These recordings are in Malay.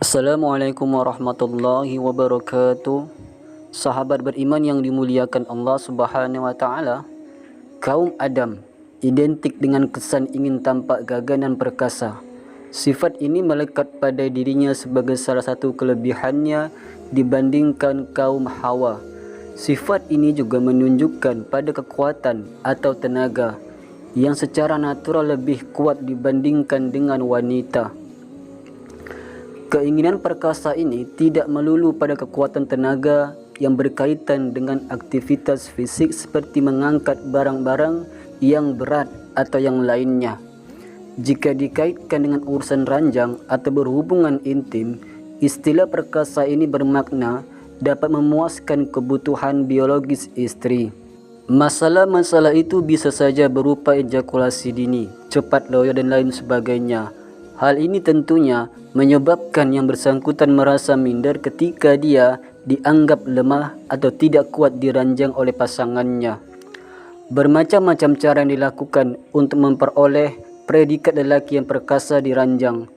Assalamualaikum warahmatullahi wabarakatuh. Sahabat beriman yang dimuliakan Allah Subhanahu wa taala, kaum Adam identik dengan kesan ingin tampak gagah dan perkasa. Sifat ini melekat pada dirinya sebagai salah satu kelebihannya dibandingkan kaum Hawa. Sifat ini juga menunjukkan pada kekuatan atau tenaga yang secara natural lebih kuat dibandingkan dengan wanita. Keinginan perkasa ini tidak melulu pada kekuatan tenaga yang berkaitan dengan aktivitas fisik seperti mengangkat barang-barang yang berat atau yang lainnya. Jika dikaitkan dengan urusan ranjang atau berhubungan intim, istilah perkasa ini bermakna dapat memuaskan kebutuhan biologis istri. Masalah-masalah itu bisa saja berupa ejakulasi dini, cepat loyo dan lain sebagainya. Hal ini tentunya menyebabkan yang bersangkutan merasa minder ketika dia dianggap lemah atau tidak kuat diranjang oleh pasangannya. Bermacam-macam cara yang dilakukan untuk memperoleh predikat lelaki yang perkasa diranjang,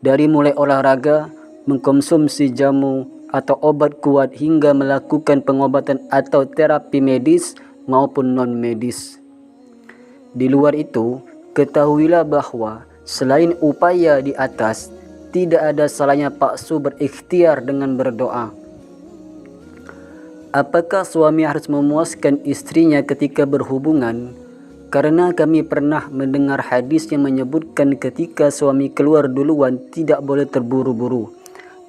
dari mulai olahraga, mengkonsumsi jamu atau obat kuat hingga melakukan pengobatan atau terapi medis maupun non-medis. Di luar itu, ketahuilah bahwa selain upaya di atas, tidak ada salahnya paksu berikhtiar dengan berdoa. Apakah suami harus memuaskan istrinya ketika berhubungan? Karena kami pernah mendengar hadis yang menyebutkan ketika suami keluar duluan tidak boleh terburu-buru.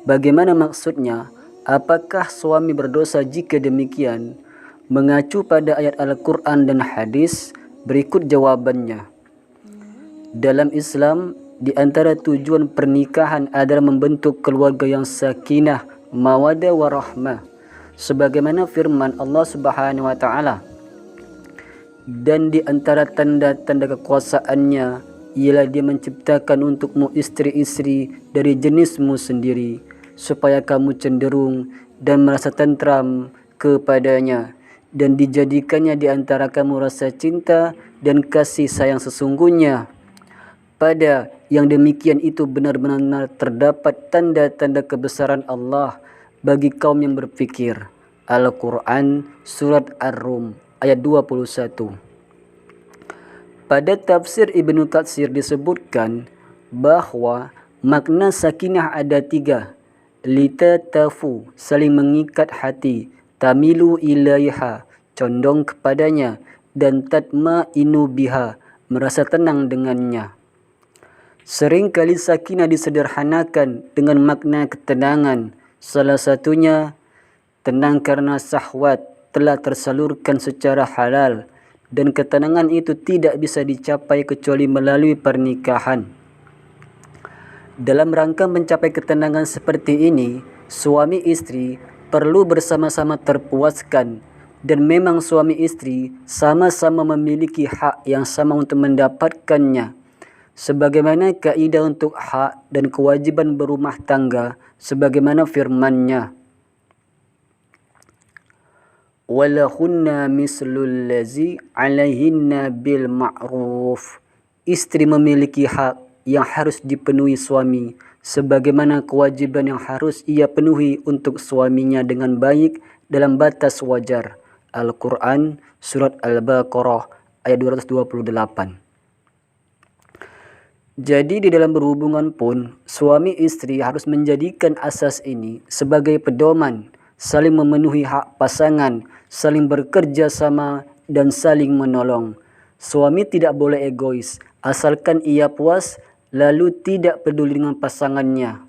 Bagaimana maksudnya? Apakah suami berdosa jika demikian? Mengacu pada ayat Al-Quran dan hadis, berikut jawabannya. Dalam Islam, di antara tujuan pernikahan adalah membentuk keluarga yang sakinah, mawaddah warahmah. Sebagaimana firman Allah Subhanahu wa taala, dan di antara tanda-tanda kekuasaannya ialah dia menciptakan untukmu istri-istri dari jenismu sendiri, supaya kamu cenderung dan merasa tentram kepadanya, dan dijadikannya di antara kamu rasa cinta dan kasih sayang sesungguhnya. Pada yang demikian itu benar-benar terdapat tanda-tanda kebesaran Allah bagi kaum yang berfikir. Al-Quran Surat Ar-Rum ayat 21. Pada tafsir Ibnu Katsir disebutkan bahwa makna sakinah ada 3. Litatafu, saling mengikat hati, tamilu ilaiha, condong kepadanya, dan tatma'inu biha, merasa tenang dengannya. Seringkali sakinah disederhanakan dengan makna ketenangan. Salah satunya, tenang karena syahwat telah tersalurkan secara halal, dan ketenangan itu tidak bisa dicapai kecuali melalui pernikahan. Dalam rangka mencapai ketenangan seperti ini, suami istri perlu bersama-sama terpuaskan, dan memang suami istri sama-sama memiliki hak yang sama untuk mendapatkannya. Sebagaimana kaidah untuk hak dan kewajiban berumah tangga, sebagaimana firman-Nya, walahunna mislul lazi alaihinna bil ma'ruf. Istri memiliki hak yang harus dipenuhi suami, sebagaimana kewajiban yang harus ia penuhi untuk suaminya dengan baik dalam batas wajar. Al-Quran Surat Al-Baqarah ayat 228. Jadi di dalam berhubungan pun, suami istri harus menjadikan asas ini sebagai pedoman, saling memenuhi hak pasangan, saling bekerja sama, dan saling menolong. Suami tidak boleh egois, asalkan ia puas lalu tidak peduli dengan pasangannya.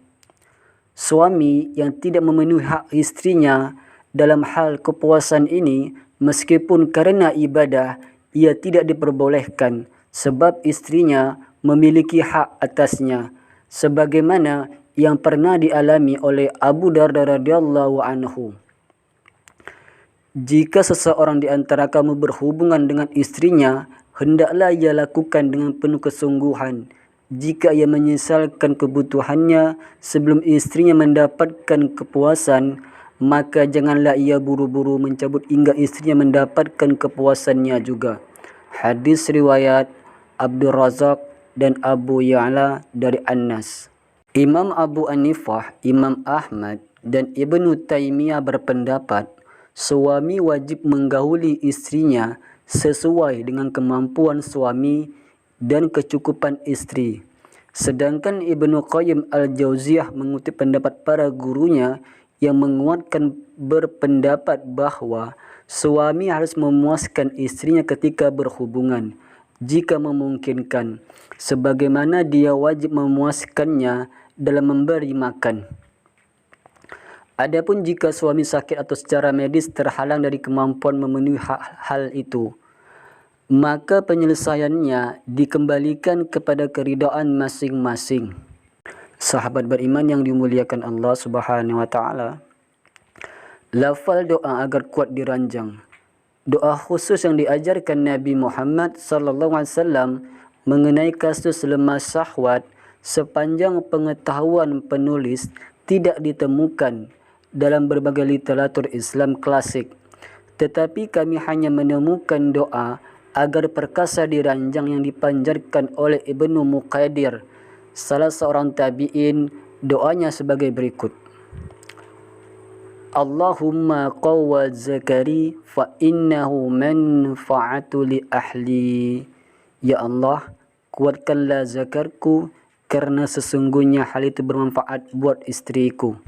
Suami yang tidak memenuhi hak istrinya dalam hal kepuasan ini, meskipun karena ibadah, ia tidak diperbolehkan, sebab istrinya memiliki hak atasnya, sebagaimana yang pernah dialami oleh Abu Darda radhiyallahu anhu. Jika seseorang di antara kamu berhubungan dengan istrinya, hendaklah ia lakukan dengan penuh kesungguhan. Jika ia menyesalkan kebutuhannya sebelum istrinya mendapatkan kepuasan, maka janganlah ia buru-buru mencabut hingga istrinya mendapatkan kepuasannya juga. Hadis riwayat Abdul Razak dan Abu Ya'la dari Anas. Imam Abu Hanifah, Imam Ahmad dan Ibnu Taimiyah berpendapat suami wajib menggauli istrinya sesuai dengan kemampuan suami dan kecukupan istri. Sedangkan Ibnu Qayyim Al-Jauziyah mengutip pendapat para gurunya yang menguatkan berpendapat bahawa suami harus memuaskan istrinya ketika berhubungan jika memungkinkan, sebagaimana dia wajib memuaskannya dalam memberi makan. Adapun jika suami sakit atau secara medis terhalang dari kemampuan memenuhi hal itu, maka penyelesaiannya dikembalikan kepada keridaan masing-masing. Sahabat beriman yang dimuliakan Allah Subhanahu wa taala, lafal doa agar kuat diranjang. Doa khusus yang diajarkan Nabi Muhammad sallallahu alaihi wasallam mengenai kasus lemah syahwat sepanjang pengetahuan penulis tidak ditemukan dalam berbagai literatur Islam klasik. Tetapi kami hanya menemukan doa agar perkasa diranjang yang dipanjatkan oleh Ibnu Muqadir, salah seorang tabi'in. Doanya sebagai berikut: Allahumma qawwa zakari fa innahu manfa'atu li ahli. Ya Allah, kuatkanlah zakarku karena sesungguhnya hal itu bermanfaat buat istriku.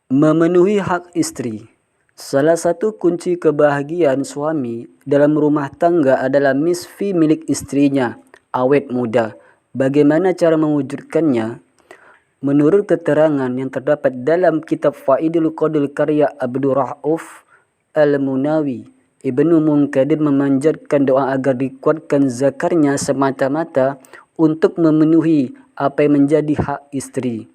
Memenuhi hak istri. Salah satu kunci kebahagiaan suami dalam rumah tangga adalah misfi milik istrinya, awet muda. Bagaimana cara mewujudkannya? Menurut keterangan yang terdapat dalam kitab Faidul Qadil karya Abdul Rauf Al-Munawi, Ibnu Munkadir memanjatkan doa agar dikuatkan zakarnya semata-mata untuk memenuhi apa yang menjadi hak istri.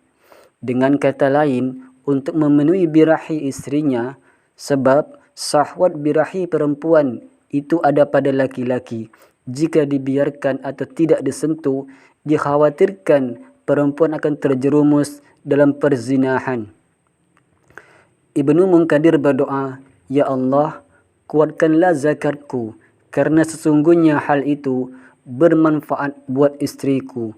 Dengan kata lain, untuk memenuhi birahi istrinya, sebab syahwat birahi perempuan itu ada pada laki-laki. Jika dibiarkan atau tidak disentuh, dikhawatirkan perempuan akan terjerumus dalam perzinahan. Ibnu Munkadir berdoa, Ya Allah, kuatkanlah zakatku, karena sesungguhnya hal itu bermanfaat buat istriku.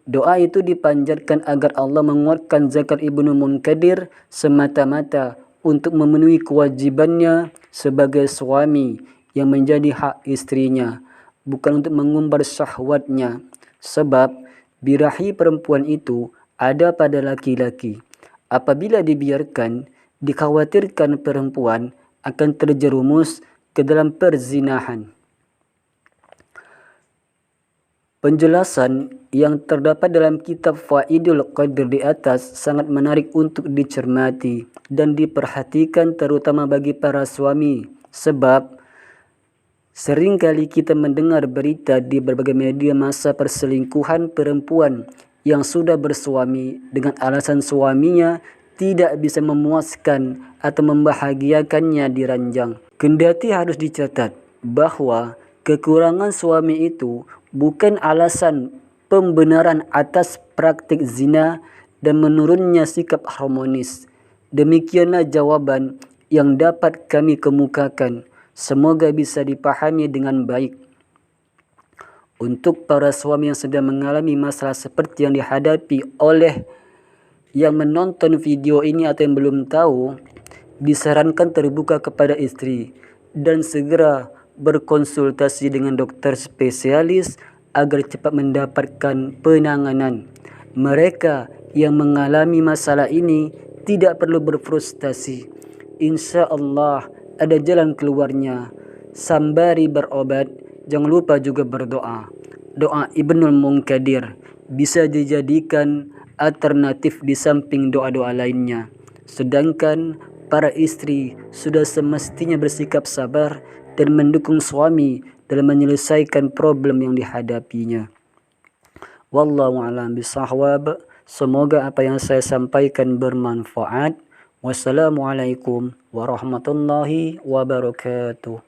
Doa itu dipanjatkan agar Allah menguatkan zakat Ibnu Munkadir semata-mata untuk memenuhi kewajibannya sebagai suami yang menjadi hak istrinya, bukan untuk mengumbar syahwatnya. Sebab birahi perempuan itu ada pada laki-laki. Apabila dibiarkan, dikhawatirkan perempuan akan terjerumus ke dalam perzinahan. Penjelasan yang terdapat dalam kitab Faidul Qadir di atas sangat menarik untuk dicermati dan diperhatikan, terutama bagi para suami, sebab seringkali kita mendengar berita di berbagai media massa perselingkuhan perempuan yang sudah bersuami dengan alasan suaminya tidak bisa memuaskan atau membahagiakannya di ranjang. Kendati harus dicatat bahwa kekurangan suami itu bukan alasan pembenaran atas praktik zina dan menurunnya sikap harmonis. Demikianlah jawaban yang dapat kami kemukakan. Semoga bisa dipahami dengan baik. Untuk para suami yang sedang mengalami masalah seperti yang dihadapi oleh yang menonton video ini atau yang belum tahu, disarankan terbuka kepada istri dan segera berkonsultasi dengan dokter spesialis agar cepat mendapatkan penanganan. Mereka yang mengalami masalah ini tidak perlu berfrustasi. Insya Allah ada jalan keluarnya. Sambari berobat, jangan lupa juga berdoa. Doa Ibnu Munkadir bisa dijadikan alternatif di samping doa-doa lainnya. Sedangkan para istri sudah semestinya bersikap sabar dan mendukung suami dalam menyelesaikan problem yang dihadapinya. Wallahu a'lam bishawab. Semoga apa yang saya sampaikan bermanfaat. Wassalamualaikum warahmatullahi wabarakatuh.